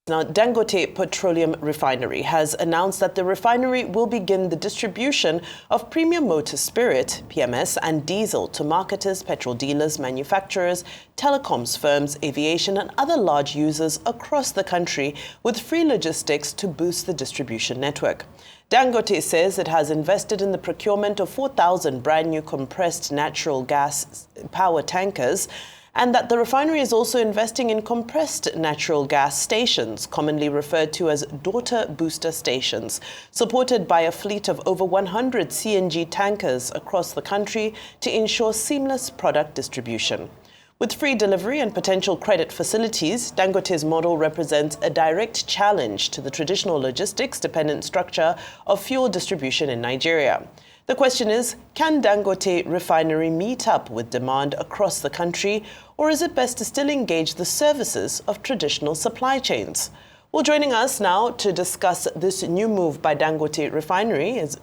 Now, Dangote Petroleum Refinery has announced that the refinery will begin the distribution of premium motor spirit, PMS, and diesel to marketers, petrol dealers, manufacturers, telecoms firms, aviation, and other large users across the country, with free logistics to boost the distribution network. Dangote says it has invested in the procurement of 4,000 brand new compressed natural gas power tankers, and that the refinery is also investing in compressed natural gas stations, commonly referred to as daughter booster stations, supported by a fleet of over 100 CNG tankers across the country to ensure seamless product distribution. With free delivery and potential credit facilities, Dangote's model represents a direct challenge to the traditional logistics-dependent structure of fuel distribution in Nigeria. The question is, can Dangote Refinery meet up with demand across the country, or is it best to still engage the services of traditional supply chains? Well, joining us now to discuss this new move by Dangote Refinery is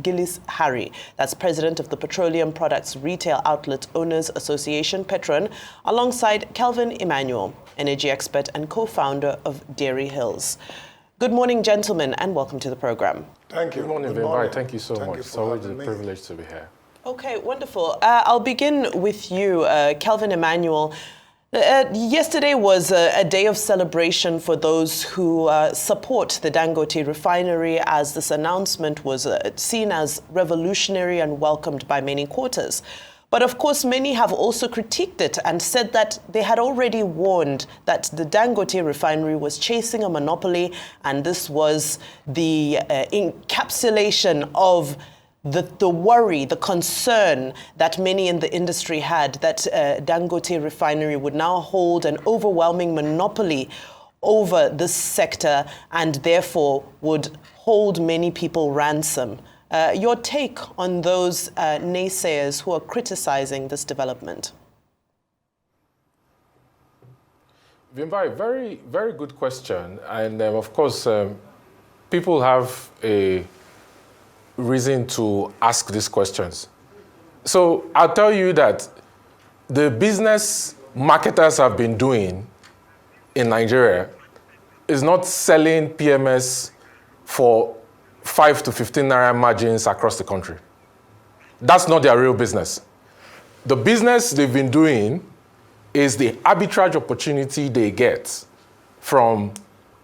Gillis-Harry. That's president of the Petroleum Products Retail Outlet Owners Association, PETROAN, alongside Kelvin Emmanuel, energy expert and co-founder of Dairy Hills. Good morning, gentlemen, and welcome to the program. Thank you. Good morning, Vimbai. Thank you so much. It's always a privilege to be here. Okay, wonderful. I'll begin with you, Kelvin Emmanuel. Yesterday was a day of celebration for those who support the Dangote Refinery, as this announcement was seen as revolutionary and welcomed by many quarters. But of course, many have also critiqued it and said that they had already warned that the Dangote Refinery was chasing a monopoly, and this was the encapsulation of the worry, the concern that many in the industry had that Dangote Refinery would now hold an overwhelming monopoly over this sector and therefore would hold many people ransom. Your take on those naysayers who are criticizing this development? Vimbai, very, very good question. And of course, people have a reason to ask these questions. So I'll tell you that the business marketers have been doing in Nigeria is not selling PMS for 5 to 15 naira margins across the country. That's not their real business. The business they've been doing is the arbitrage opportunity they get from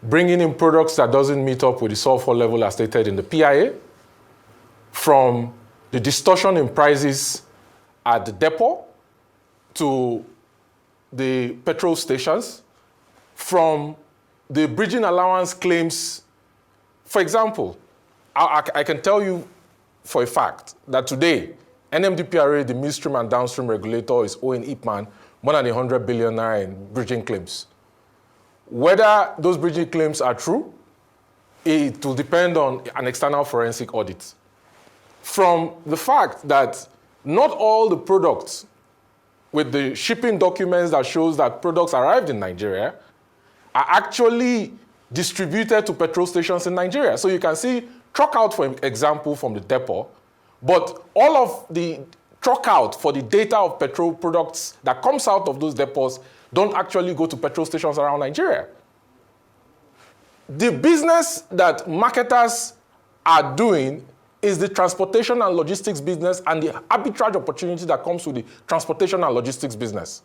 bringing in products that doesn't meet up with the sulfur level as stated in the PIA, from the distortion in prices at the depot to the petrol stations, from the bridging allowance claims. For example, I can tell you for a fact that today, NMDPRA, the midstream and downstream regulator, is owing Ipman more than 100 billion naira in bridging claims. Whether those bridging claims are true, it will depend on an external forensic audit. From the fact that not all the products with the shipping documents that shows that products arrived in Nigeria are actually distributed to petrol stations in Nigeria. So you can see truck out, for example, from the depot, but all of the truck out for the data of petrol products that comes out of those depots don't actually go to petrol stations around Nigeria. The business that marketers are doing is the transportation and logistics business and the arbitrage opportunity that comes with the transportation and logistics business.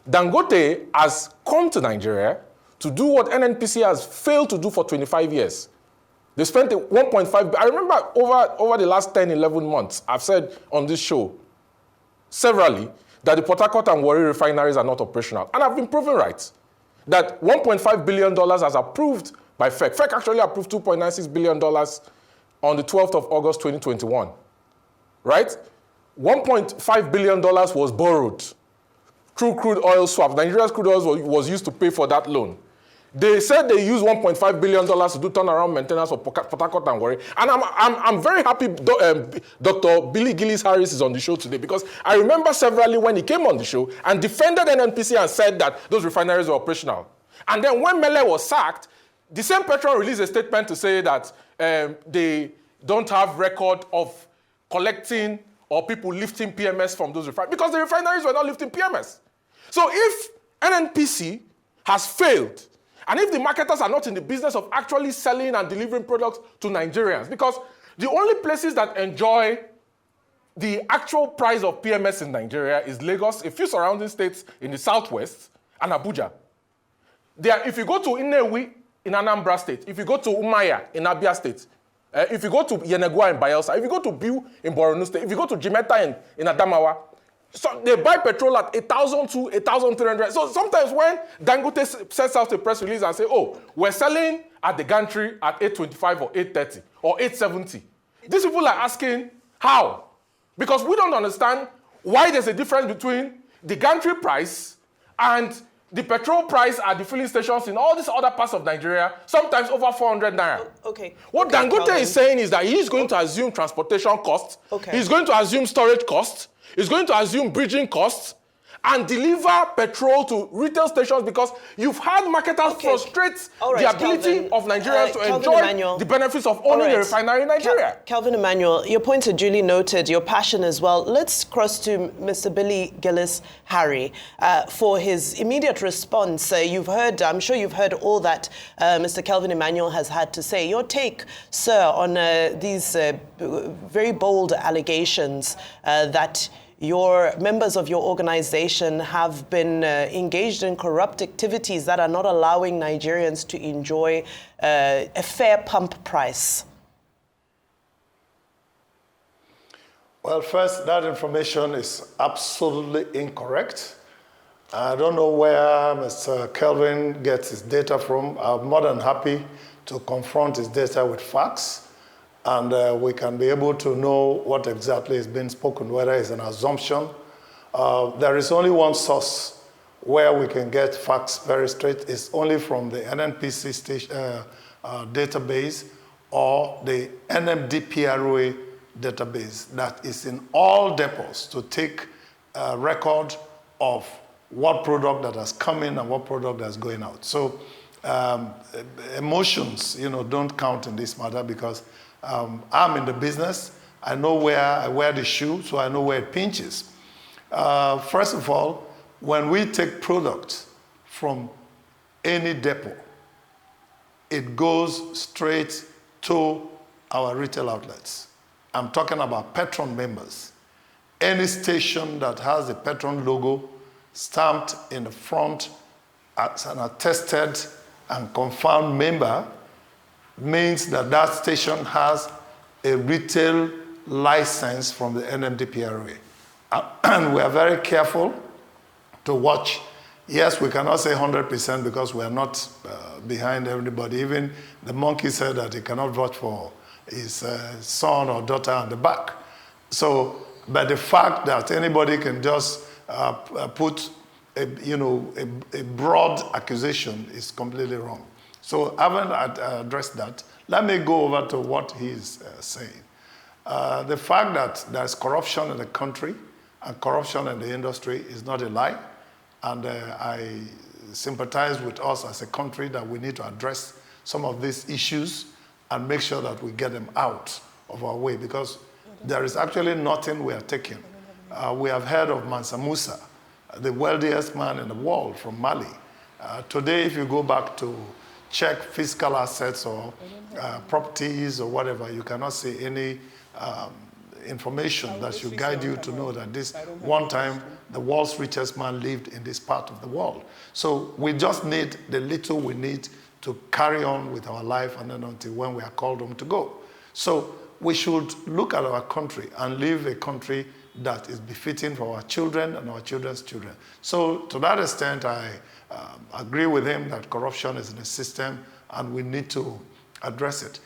Dangote has come to Nigeria to do what NNPC has failed to do for 25 years. They spent 1.5, I remember over the last 10, 11 months, I've said on this show severally that the Port Harcourt and Warri refineries are not operational. And I've been proven right. That $1.5 billion has approved by FEC. FEC actually approved $2.96 billion on the 12th of August, 2021, right? $1.5 billion was borrowed through crude oil swaps. Nigeria's crude oil was used to pay for that loan. They said they used $1.5 billion to do turnaround maintenance for Port Harcourt and Warri. And I'm very happy Dr. Billy Gillis-Harry is on the show today, because I remember severally when he came on the show and defended NNPC and said that those refineries were operational. And then when Mele was sacked, the same PETROAN released a statement to say that they don't have record of collecting or people lifting PMS from those refineries, because the refineries were not lifting PMS. So if NNPC has failed And if the marketers are not in the business of actually selling and delivering products to Nigerians, because the only places that enjoy the actual price of PMS in Nigeria is Lagos, a few surrounding states in the southwest, and Abuja. If you go to Nnewi in Anambra State, if you go to Umaya in Abia State, if you go to Yenegua in Bayelsa, if you go to Biu in Borno State, if you go to Jimeta in Adamawa, so they buy petrol at 1,200, 1,300. So sometimes when Dangote sets out a press release and say, oh, we're selling at the gantry at 825 or 830 or 870, these people are asking, how? Because we don't understand why there's a difference between the gantry price and the petrol price at the filling stations in all these other parts of Nigeria, sometimes over 400 naira. Okay. What Dangote is saying is that he's going to assume transportation costs, he's going to assume storage costs, he's going to assume bridging costs, and deliver petrol to retail stations, because you've had marketers frustrate the ability of Nigerians to enjoy Emmanuel, the benefits of owning a refinery in Nigeria. Calvin Emmanuel, your points are duly noted, your passion as well. Let's cross to Mr. Billy Gillis-Harry for his immediate response. I'm sure you've heard all that Mr. Calvin Emmanuel has had to say. Your take, sir, on these very bold allegations that your members of your organization have been engaged in corrupt activities that are not allowing Nigerians to enjoy a fair pump price? Well, first, that information is absolutely incorrect. I don't know where Mr. Kelvin gets his data from. I'm more than happy to confront his data with facts, and we can be able to know what exactly is being spoken, whether it's an assumption. There is only one source where we can get facts very straight. It's only from the NNPC database or the NMDPROA database that is in all depots to take a record of what product that has come in and what product that's going out. So emotions, don't count in this matter, because I'm in the business. I know where I wear the shoe, so I know where it pinches. First of all, when we take products from any depot, it goes straight to our retail outlets. I'm talking about PETROAN members. Any station that has the PETROAN logo stamped in the front as an attested and confirmed member means that that station has a retail license from the NMDPROA. And we are very careful to watch. Yes, we cannot say 100% because we are not behind everybody. Even the monkey said that he cannot vouch for his son or daughter on the back. So, but the fact that anybody can just put a broad accusation is completely wrong. So having addressed that, let me go over to what he's saying. The fact that there's corruption in the country and corruption in the industry is not a lie. And I sympathize with us as a country that we need to address some of these issues and make sure that we get them out of our way, because there is actually nothing we are taking. We have heard of Mansa Musa, the wealthiest man in the world from Mali. Today, if you go back to check fiscal assets or properties or whatever, you cannot see any information that should guide you to know that this one time the world's richest man lived in this part of the world. So we just need the little we need to carry on with our life, and then until when we are called home to go. So we should look at our country and live a country that is befitting for our children and our children's children. So to that extent, I agree with him that corruption is in the system and we need to address it.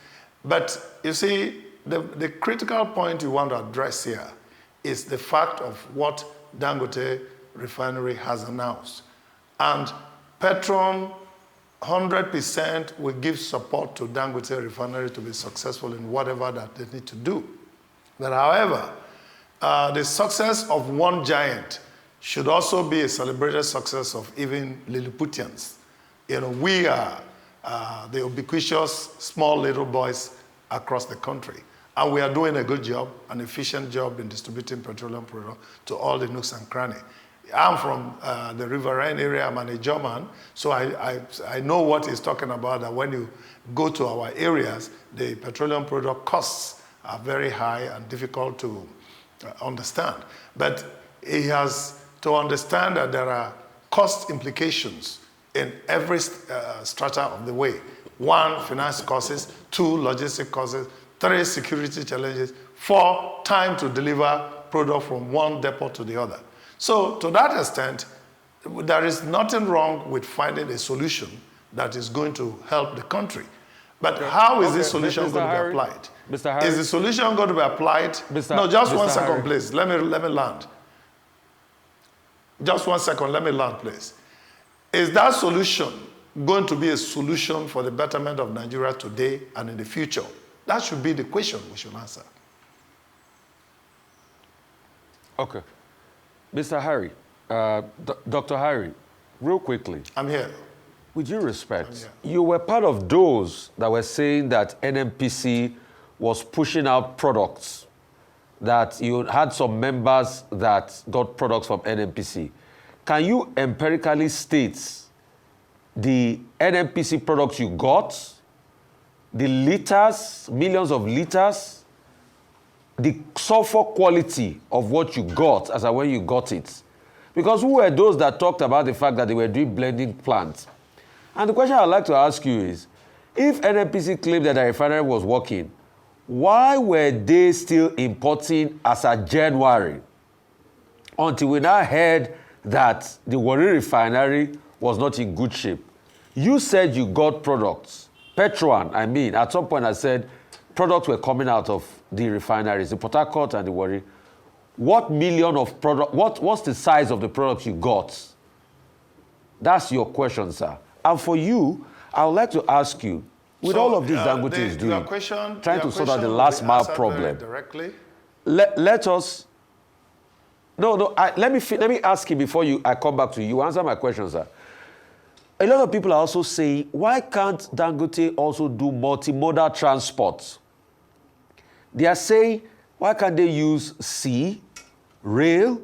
But you see, the critical point you want to address here is the fact of what Dangote Refinery has announced. And PETROAN 100% will give support to Dangote Refinery to be successful in whatever that they need to do. But however, the success of one giant should also be a celebrated success of even Lilliputians. We are the ubiquitous small little boys across the country. And we are doing a good job, an efficient job in distributing petroleum products to all the nooks and crannies. I'm from the Riverine area. I'm a German, so I know what he's talking about, that when you go to our areas, the petroleum product costs are very high and difficult to understand. But he has to understand that there are cost implications in every strata of the way. 1, finance costs, 2, logistic costs, 3, security challenges, 4, time to deliver product from one depot to the other. So to that extent, there is nothing wrong with finding a solution that is going to help the country. But how is this solution going to be applied? Mr. Harry, is the solution going to be applied? No, just 1 second, please. Let me land. Just 1 second, let me land, please. Is that solution going to be a solution for the betterment of Nigeria today and in the future? That should be the question we should answer. Okay. Mr. Harry, Dr. Harry, real quickly. I'm here. With due respect, you were part of those that were saying that NNPC was pushing out products, that you had some members that got products from NNPC. Can you empirically state the NNPC products you got, the liters, millions of liters, the sulfur quality of what you got as when you got it? Because who were those that talked about the fact that they were doing blending plants? And the question I'd like to ask you is, if NNPC claimed that the refinery was working, why were they still importing as of January until we now heard that the Warri refinery was not in good shape? You said you got products. PETROAN, I mean, at some point I said products were coming out of the refineries, the Port Harcourt and the Warri. What million of product, what's the size of the products you got? That's your question, sir. And for you, I would like to ask you, with all of this Dangote is doing, trying to sort out the last mile problem, directly. Let us, let me ask you before I come back to you. You answer my question, sir. A lot of people are also saying, why can't Dangote also do multimodal transport? They are saying, why can't they use sea, rail,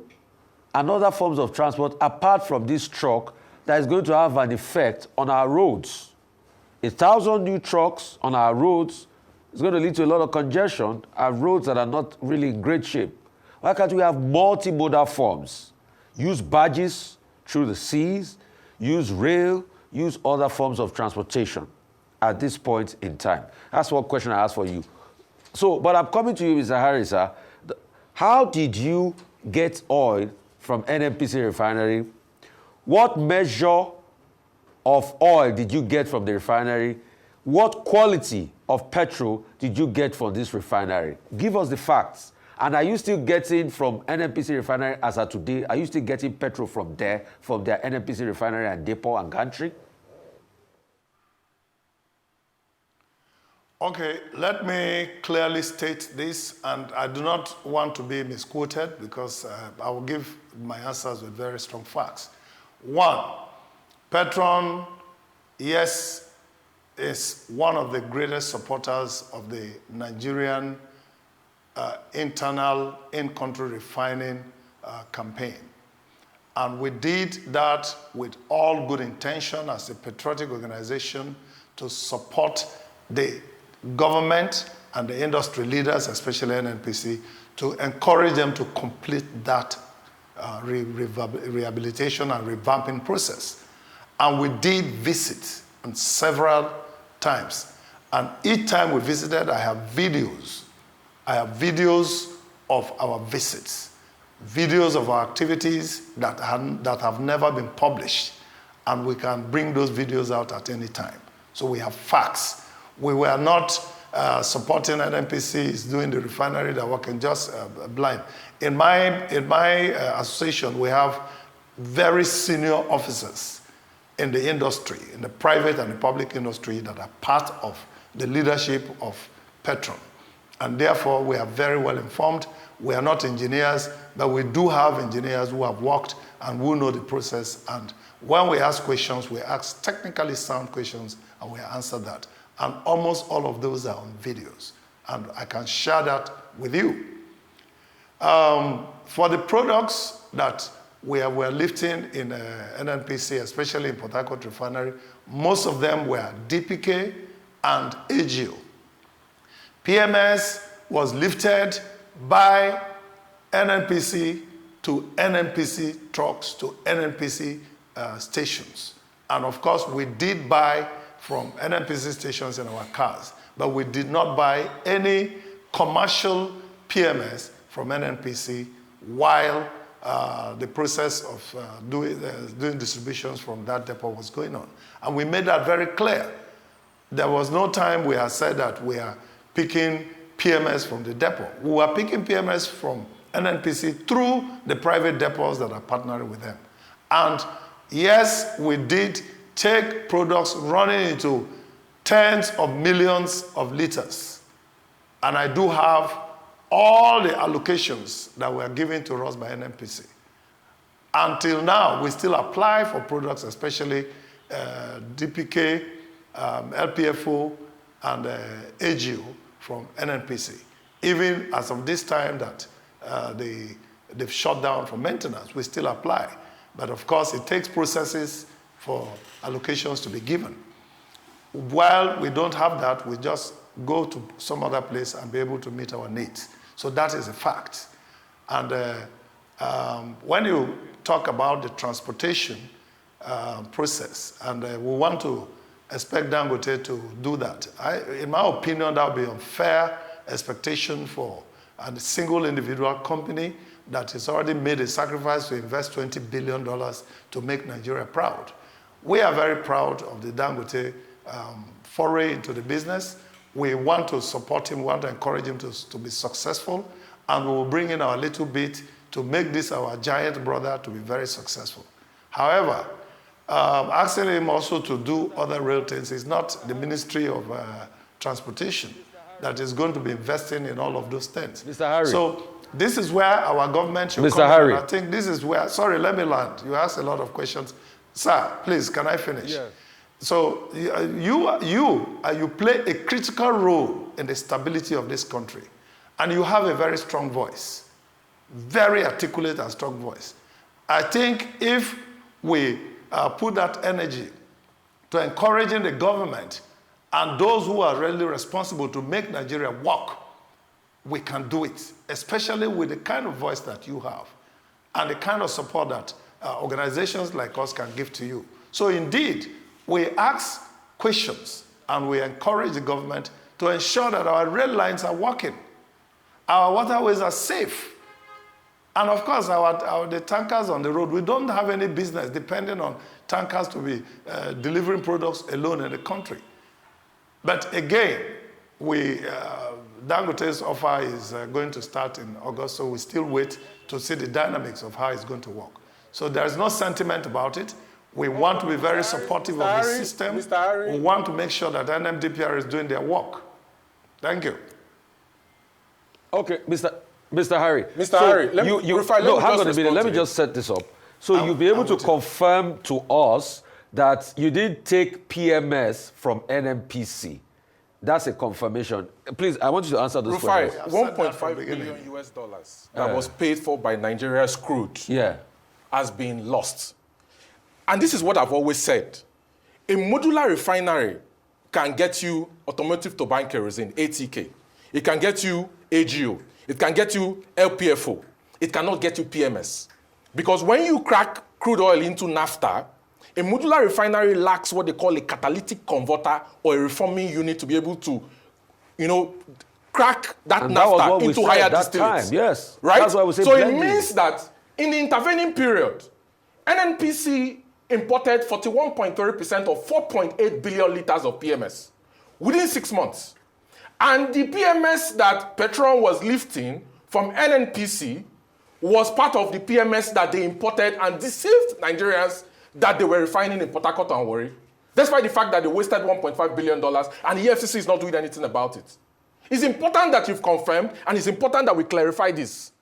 and other forms of transport apart from this truck that is going to have an effect on our roads? 1,000 new trucks on our roads is going to lead to a lot of congestion and roads that are not really in great shape. Why can't we have multimodal forms? Use barges through the seas, use rail, use other forms of transportation at this point in time. That's one question I asked for you. So, but I'm coming to you, Mr. Harris, sir. How did you get oil from NNPC refinery? What measure of oil did you get from the refinery? What quality of petrol did you get from this refinery? Give us the facts. And are you still getting from NNPC refinery as of today? Are you still getting petrol from their NNPC refinery and depot and gantry? Okay, let me clearly state this, and I do not want to be misquoted because I will give my answers with very strong facts. 1, PETROAN, yes, is one of the greatest supporters of the Nigerian internal in-country refining campaign. And we did that with all good intention as a patriotic organization to support the government and the industry leaders, especially NNPC, to encourage them to complete that rehabilitation and revamping process. And we did visit several times. And each time we visited, I have videos. I have videos of our visits, videos of our activities that have never been published. And we can bring those videos out at any time. So we have facts. We were not supporting NNPC doing the refinery, that working just blind. In my association, we have very senior officers in the industry, in the private and the public industry, that are part of the leadership of PETROAN. And therefore, we are very well informed. We are not engineers, but we do have engineers who have worked and who know the process. And when we ask questions, we ask technically sound questions, and we answer that. And almost all of those are on videos. And I can share that with you. For the products that were lifting in NNPC, especially in Port Harcourt Refinery, most of them were DPK and AGO. PMS was lifted by NNPC to NNPC trucks to NNPC stations. And of course, we did buy from NNPC stations in our cars, but we did not buy any commercial PMS from NNPC while the process of doing distributions from that depot was going on. And we made that very clear. There was no time we had said that we are picking PMS from the depot. We were picking PMS from NNPC through the private depots that are partnering with them. And yes, we did take products running into tens of millions of liters. And I do have all the allocations that were given to us by NNPC. Until now, we still apply for products, especially DPK, LPFO, and AGO from NNPC. Even as of this time that they've shut down for maintenance, we still apply. But of course, it takes processes for allocations to be given. While we don't have that, we just go to some other place and be able to meet our needs. So that is a fact. And when you talk about the transportation process, and we want to expect Dangote to do that, in my opinion, that would be unfair expectation for a single individual company that has already made a sacrifice to invest $20 billion to make Nigeria proud. We are very proud of the Dangote foray into the business. We want to support him, we want to encourage him to be successful, and we will bring in our little bit to make this our giant brother to be very successful. However, asking him also to do other rail things is not the Ministry of Transportation that is going to be investing in all of those things. Mr. Harry. So this is where our government should Mr. come Harry. in. I think this is where, sorry, let me land. You asked a lot of questions. Sir, please, can I finish? Yes. So you play a critical role in the stability of this country. And you have a very strong voice, very articulate and strong voice. I think if we put that energy to encouraging the government and those who are really responsible to make Nigeria work, we can do it, especially with the kind of voice that you have and the kind of support that organizations like us can give to you. So indeed, we ask questions and we encourage the government to ensure that our rail lines are working, our waterways are safe, and of course, the tankers on the road, we don't have any business depending on tankers to be delivering products alone in the country. But again, Dangote's offer is going to start in August, so we still wait to see the dynamics of how it's going to work. So there's no sentiment about it. We want to be very supportive of the system. We want to make sure that NMDPR is doing their work. Thank you. Okay, Mr. Harry. Mr. Harry, let me just set this up. So you'll be able to confirm to us that you did take PMS from NNPC. That's a confirmation. Please, I want you to answer this question. 1.5 billion US dollars that was paid for by Nigeria's crude has been lost. And this is what I've always said. A modular refinery can get you automotive turbine kerosene, ATK. It can get you AGO. It can get you LPFO. It cannot get you PMS. Because when you crack crude oil into naphtha, a modular refinery lacks what they call a catalytic converter or a reforming unit to be able to, crack that naphtha into higher distillates. Yes. Right? That's why we say so blending. It means that in the intervening period, NNPC imported 41.3% of 4.8 billion liters of PMS within 6 months. And the PMS that PETROAN was lifting from NNPC was part of the PMS that they imported and deceived Nigerians that they were refining in Port Harcourt and Warri. Despite the fact that they wasted $1.5 billion and the EFCC is not doing anything about it. It's important that you've confirmed, and it's important that we clarify this.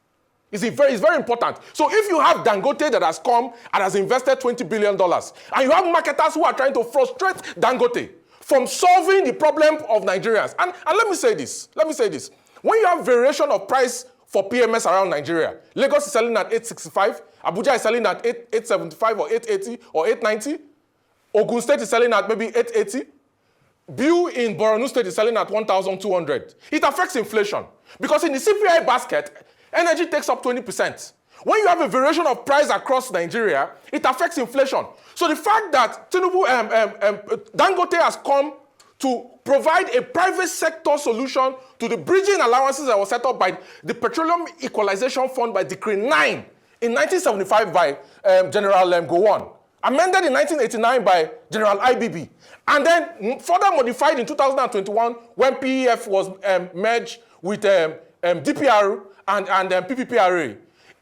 It's very important. So if you have Dangote that has come and has invested $20 billion, and you have marketers who are trying to frustrate Dangote from solving the problem of Nigerians, and let me say this, when you have variation of price for PMS around Nigeria, Lagos is selling at 865, Abuja is selling at 875 or 880 or 890. Ogun State is selling at maybe 880. Bill in Borno State is selling at 1,200. It affects inflation because in the CPI basket, energy takes up 20%. When you have a variation of price across Nigeria, it affects inflation. So the fact that Dangote has come to provide a private sector solution to the bridging allowances that was set up by the Petroleum Equalization Fund by Decree 9 in 1975 by General Gowon, amended in 1989 by General IBB, and then further modified in 2021 when PEF was merged with DPR and PPPRA,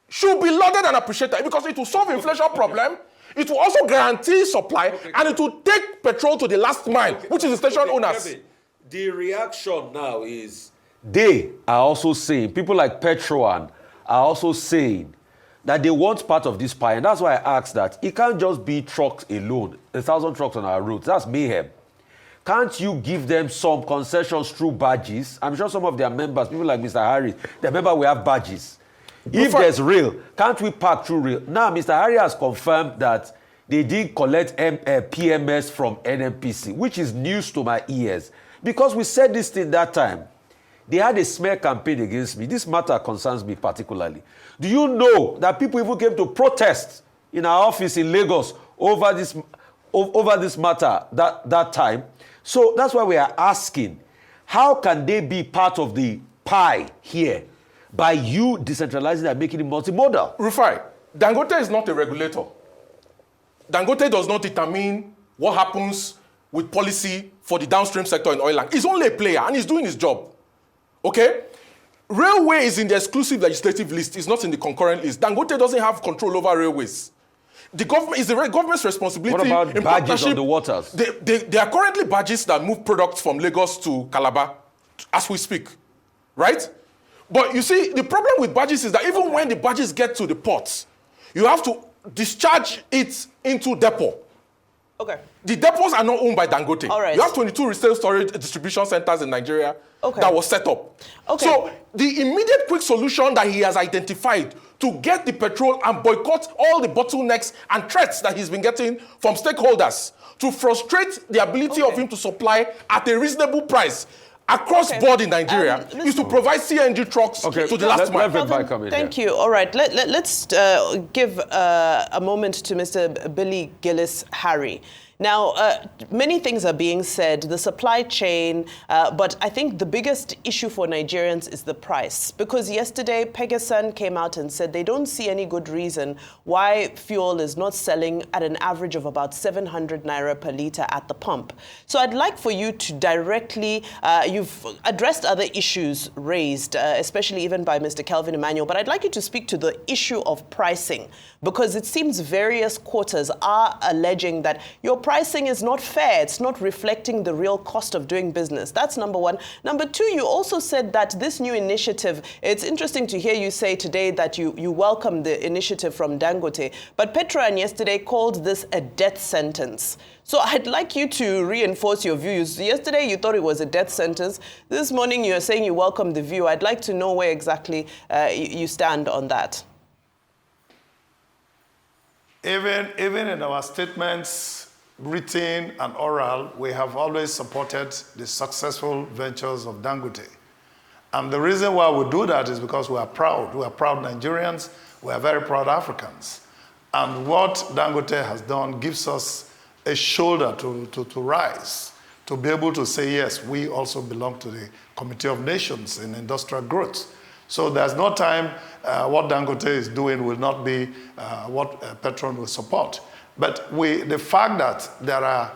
should be lauded and appreciated because it will solve inflation problem. It will also guarantee supply, and it will take petrol to the last mile, which is the station owners. Kevin, the reaction now is they are also saying, people like PETROAN are also saying that they want part of this pie. And that's why I asked that. It can't just be trucks alone, 1,000 trucks on our roads. That's mayhem. Can't you give them some concessions through badges? I'm sure some of their members, people like Mr. Harry, the member will have badges. If there's rail, can't we park through rail? Now, Mr. Harry has confirmed that they did collect PMS from NNPC, which is news to my ears. Because we said this thing that time. They had a smear campaign against me. This matter concerns me particularly. Do you know that people even came to protest in our office in Lagos over this matter that time? So that's why we are asking, how can they be part of the pie here by you decentralizing and making it multimodal? Rufai, Dangote is not a regulator. Dangote does not determine what happens with policy for the downstream sector in oil and he's only a player and he's doing his job. Okay? Railway is in the exclusive legislative list. It's not in the concurrent list. Dangote doesn't have control over railways. The government is the government's responsibility. What about badges on the waters? There are currently badges that move products from Lagos to Calabar as we speak. Right? But you see, the problem with badges is that even when the badges get to the ports, you have to discharge it into depot. Okay. The depots are not owned by Dangote. All right. You have 22 retail storage distribution centers in Nigeria that was set up. Okay. So the immediate quick solution that he has identified to get the petrol and boycott all the bottlenecks and threats that he's been getting from stakeholders to frustrate the ability of him to supply at a reasonable price across board in Nigeria is to provide CNG trucks to the last mile. Thank you. All right, let's give a moment to Mr. Billy Gillis-Harry. Now, many things are being said, the supply chain, but I think the biggest issue for Nigerians is the price. Because yesterday, Pegasan came out and said they don't see any good reason why fuel is not selling at an average of about 700 naira per litre at the pump. So I'd like for you to directly, you've addressed other issues raised, especially even by Mr. Kelvin Emmanuel, but I'd like you to speak to the issue of pricing, because it seems various quarters are alleging that your pricing is not fair. It's not reflecting the real cost of doing business. That's number one. Number two, you also said that this new initiative, it's interesting to hear you say today that you welcome the initiative from Dangote, but PETROAN yesterday called this a death sentence. So I'd like you to reinforce your views. Yesterday you thought it was a death sentence. This morning you're saying you welcome the view. I'd like to know where exactly you stand on that. Even in our statements, written and oral, we have always supported the successful ventures of Dangote. And the reason why we do that is because we are proud. We are proud Nigerians. We are very proud Africans. And what Dangote has done gives us a shoulder to rise, to be able to say, yes, we also belong to the Committee of Nations in industrial growth. So there's no time what Dangote is doing will not be what PETROAN will support. But the fact that there are,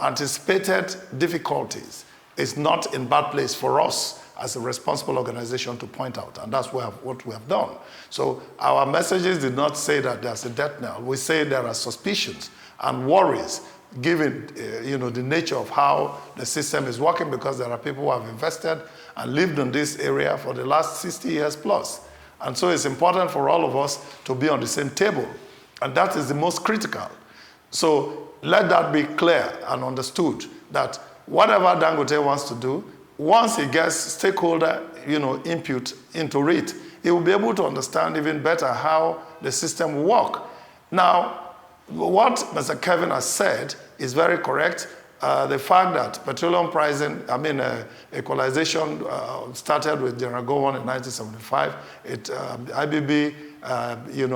anticipated difficulties is not in bad place for us as a responsible organization to point out, and that's what we have done. So our messages did not say that there's a death knell. We say there are suspicions and worries given the nature of how the system is working, because there are people who have invested and lived in this area for the last 60 years plus. And so it's important for all of us to be on the same table. And that is the most critical. So let that be clear and understood that whatever Dangote wants to do, once he gets stakeholder input into it, he will be able to understand even better how the system will work. Now, what Mr. Kevin has said is very correct. The fact that petroleum pricing, equalization started with General Gowon in 1975. IBB,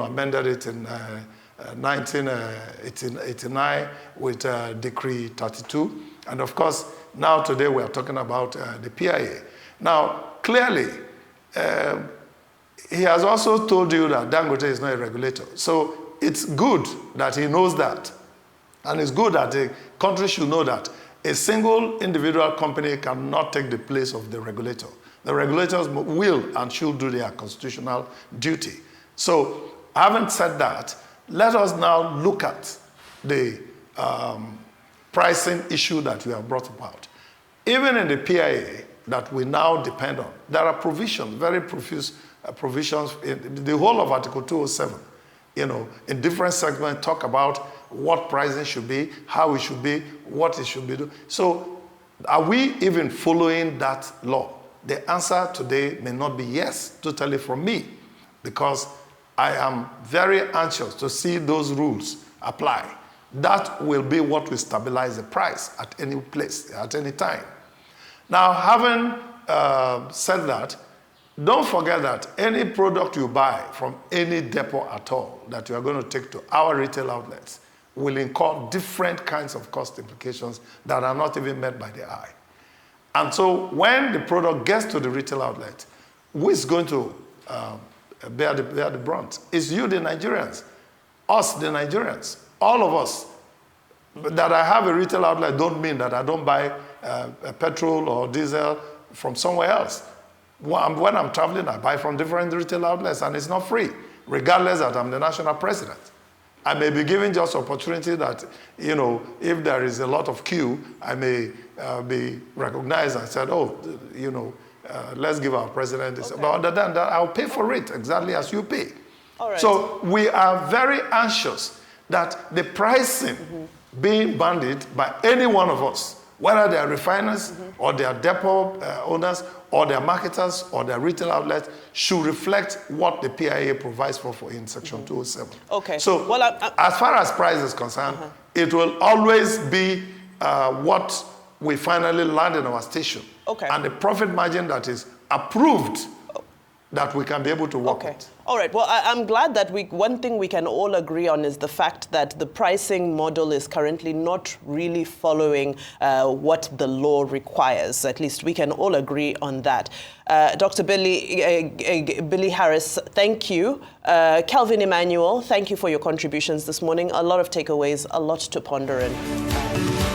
amended it in 1989 with Decree 32. And of course, now today we are talking about the PIA. Now, clearly, he has also told you that Dangote is not a regulator. So it's good that he knows that. And it's good that the country should know that a single individual company cannot take the place of the regulator. The regulators will and should do their constitutional duty. So, having said that, let us now look at the pricing issue that we have brought about. Even in the PIA that we now depend on, there are provisions, very profuse provisions in the whole of Article 207. In different segments, talk about what pricing should be, how it should be, what it should be. So, are we even following that law? The answer today may not be yes, totally from me, because I am very anxious to see those rules apply. That will be what will stabilize the price at any place, at any time. Now, having said that, don't forget that any product you buy from any depot at all that you are going to take to our retail outlets will incur different kinds of cost implications that are not even met by the eye. And so when the product gets to the retail outlet, who is going to bear the brunt? It's you, the Nigerians. Us, the Nigerians. All of us. That I have a retail outlet don't mean that I don't buy petrol or diesel from somewhere else. When I'm traveling, I buy from different retail outlets, and it's not free, regardless that I'm the national president. I may be given just opportunity that, if there is a lot of queue, I may be recognized and said, let's give our president this. Okay. But other than that, I'll pay for it exactly as you pay. All right. So we are very anxious that the pricing being bandied by any one of us, whether they are refiners or they are depot owners or they are marketers or they are retail outlets, should reflect what the PIA provides for in Section 207. Okay. So as far as price is concerned, it will always be what we finally land in our station. Okay. And the profit margin that is approved that we can be able to work with. All right. Well, I'm glad that one thing we can all agree on is the fact that the pricing model is currently not really following what the law requires. At least we can all agree on that. Dr. Billy Harris, thank you. Kelvin Emmanuel, thank you for your contributions this morning. A lot of takeaways, a lot to ponder in.